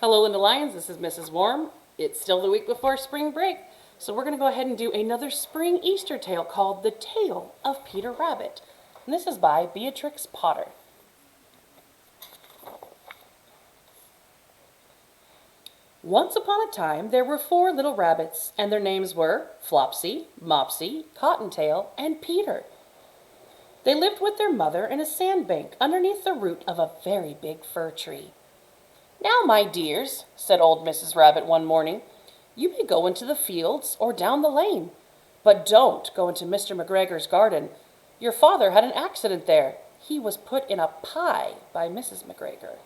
Hello, Linda Lyons. This is Mrs. Warm. It's still the week before spring break, so we're going to go ahead and do another spring Easter tale called The Tale of Peter Rabbit. And this is by Beatrix Potter. Once upon a time, there were 4 little rabbits, and their names were Flopsy, Mopsy, Cottontail, and Peter. They lived with their mother in a sandbank underneath the root of a very big fir tree. "Now, my dears," said old Mrs. Rabbit one morning, "you may go into the fields or down the lane, but don't go into Mr. McGregor's garden. Your father had an accident there. He was put in a pie by Mrs. McGregor.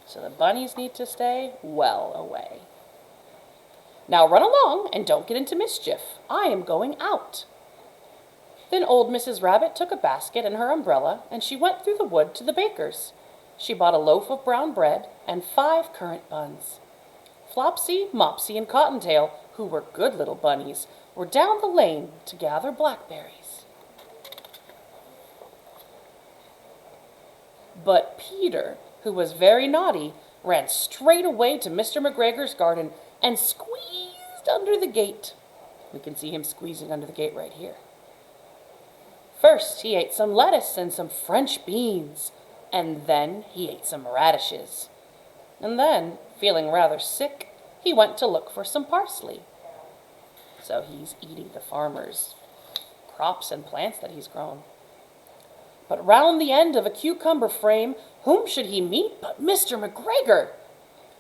So the bunnies need to stay well away. Now run along and don't get into mischief. I am going out." Then old Mrs. Rabbit took a basket and her umbrella, and she went through the wood to the baker's. She bought a loaf of brown bread and 5 currant buns. Flopsy, Mopsy, and Cottontail, who were good little bunnies, were down the lane to gather blackberries. But Peter, who was very naughty, ran straight away to Mr. McGregor's garden and squeezed under the gate. We can see him squeezing under the gate right here. First, he ate some lettuce and some French beans, and then he ate some radishes. And then, feeling rather sick, he went to look for some parsley. So he's eating the farmer's crops and plants that he's grown. But round the end of a cucumber frame, whom should he meet but Mr. McGregor?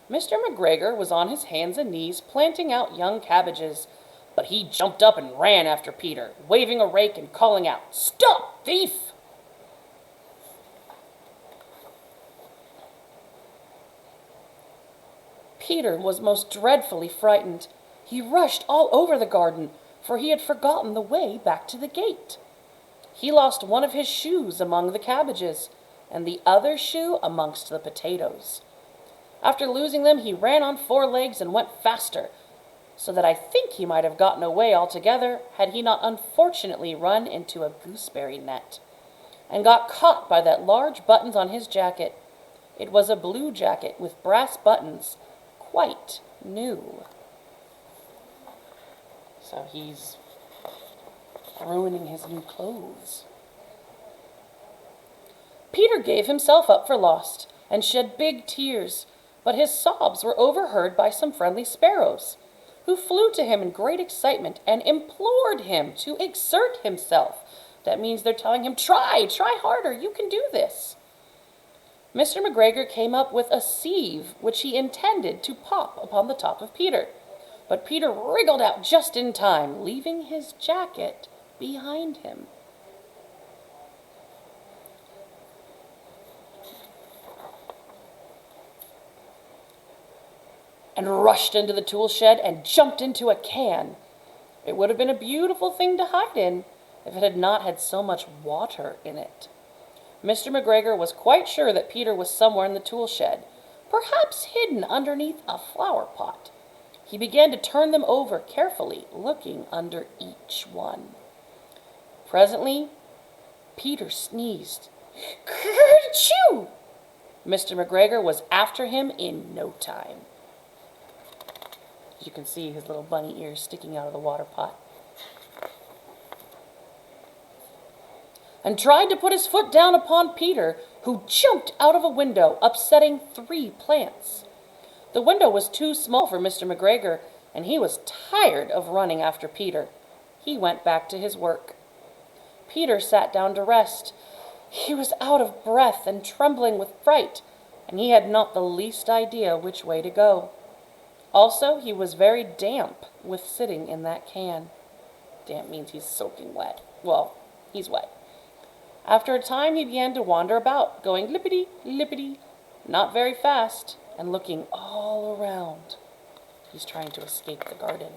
Mr. McGregor was on his hands and knees planting out young cabbages, but he jumped up and ran after Peter, waving a rake and calling out, "Stop, thief!" Peter was most dreadfully frightened. He rushed all over the garden, for he had forgotten the way back to the gate. He lost one of his shoes among the cabbages, and the other shoe amongst the potatoes. After losing them, he ran on 4 legs and went faster, so that I think he might have gotten away altogether had he not unfortunately run into a gooseberry net, and got caught by that large buttons on his jacket. It was a blue jacket with brass buttons, quite new. So he's ruining his new clothes. Peter gave himself up for lost and shed big tears, but his sobs were overheard by some friendly sparrows, who flew to him in great excitement and implored him to exert himself. That means they're telling him, try harder, you can do this. Mr. McGregor came up with a sieve which he intended to pop upon the top of Peter, but Peter wriggled out just in time, leaving his jacket behind him. And rushed into the tool shed and jumped into a can. It would have been a beautiful thing to hide in if it had not had so much water in it. Mr. McGregor was quite sure that Peter was somewhere in the tool shed, perhaps hidden underneath a flower pot. He began to turn them over carefully, looking under each one. Presently, Peter sneezed. Ker-choo! Mr. McGregor was after him in no time. As you can see, his little bunny ears sticking out of the water pot. And tried to put his foot down upon Peter, who jumped out of a window, upsetting 3 plants. The window was too small for Mr. McGregor, and he was tired of running after Peter. He went back to his work. Peter sat down to rest. He was out of breath and trembling with fright, and he had not the least idea which way to go. Also, he was very damp with sitting in that can. Damp means he's soaking wet. Well, he's wet. After a time, he began to wander about, going lippity, lippity, not very fast, and looking all around. He's trying to escape the garden.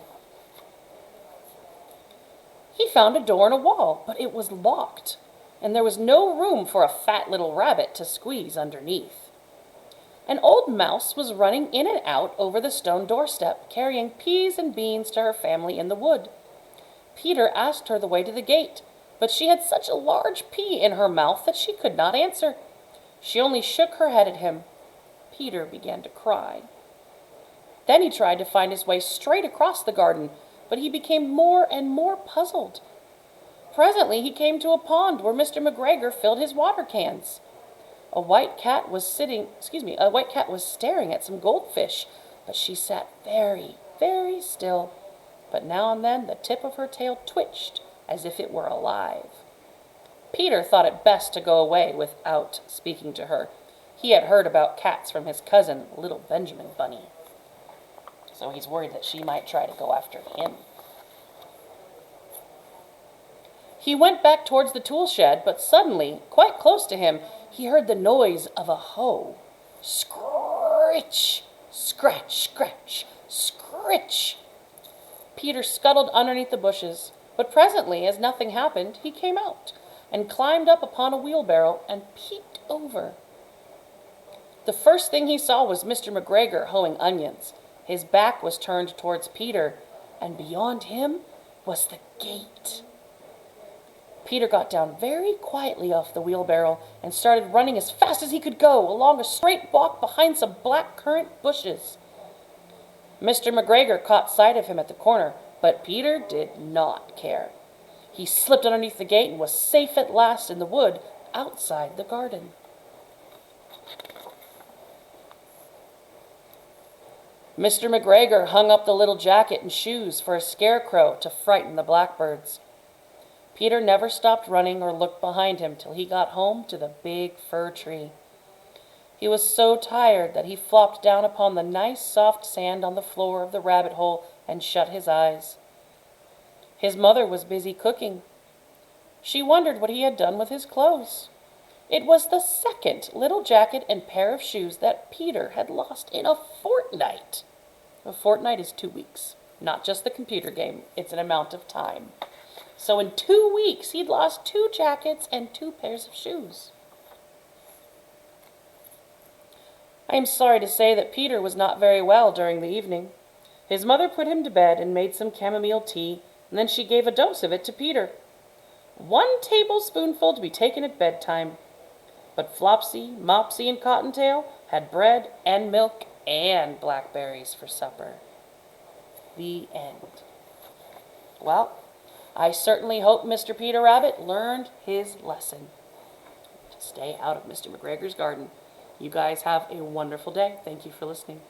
He found a door in a wall, but it was locked, and there was no room for a fat little rabbit to squeeze underneath. An old mouse was running in and out over the stone doorstep, carrying peas and beans to her family in the wood. Peter asked her the way to the gate, but she had such a large pea in her mouth that she could not answer. She only shook her head at him. Peter began to cry. Then he tried to find his way straight across the garden, but he became more and more puzzled. Presently he came to a pond where Mr. McGregor filled his water cans. A white cat was staring at some goldfish, but she sat very, very still. But now and then the tip of her tail twitched as if it were alive. Peter thought it best to go away without speaking to her. He had heard about cats from his cousin, little Benjamin Bunny. So he's worried that she might try to go after him. He went back towards the tool shed, but suddenly, quite close to him, he heard the noise of a hoe. Scritch! Scratch, scratch, scritch! Peter scuttled underneath the bushes, but presently, as nothing happened, he came out and climbed up upon a wheelbarrow and peeked over. The first thing he saw was Mr. McGregor hoeing onions. His back was turned towards Peter, and beyond him was the gate. Peter got down very quietly off the wheelbarrow and started running as fast as he could go along a straight walk behind some blackcurrant bushes. Mr. McGregor caught sight of him at the corner, but Peter did not care. He slipped underneath the gate and was safe at last in the wood outside the garden. Mr. McGregor hung up the little jacket and shoes for a scarecrow to frighten the blackbirds. Peter never stopped running or looked behind him till he got home to the big fir tree. He was so tired that he flopped down upon the nice soft sand on the floor of the rabbit hole and shut his eyes. His mother was busy cooking. She wondered what he had done with his clothes. It was the second little jacket and pair of shoes that Peter had lost in a fortnight. A fortnight is 2 weeks, not just the computer game. It's an amount of time. So in 2 weeks, he'd lost 2 jackets and 2 pairs of shoes. I am sorry to say that Peter was not very well during the evening. His mother put him to bed and made some chamomile tea, and then she gave a dose of it to Peter. 1 tablespoonful to be taken at bedtime. But Flopsy, Mopsy, and Cottontail had bread and milk and blackberries for supper. The end. Well, I certainly hope Mr. Peter Rabbit learned his lesson. To stay out of Mr. McGregor's garden. You guys have a wonderful day. Thank you for listening.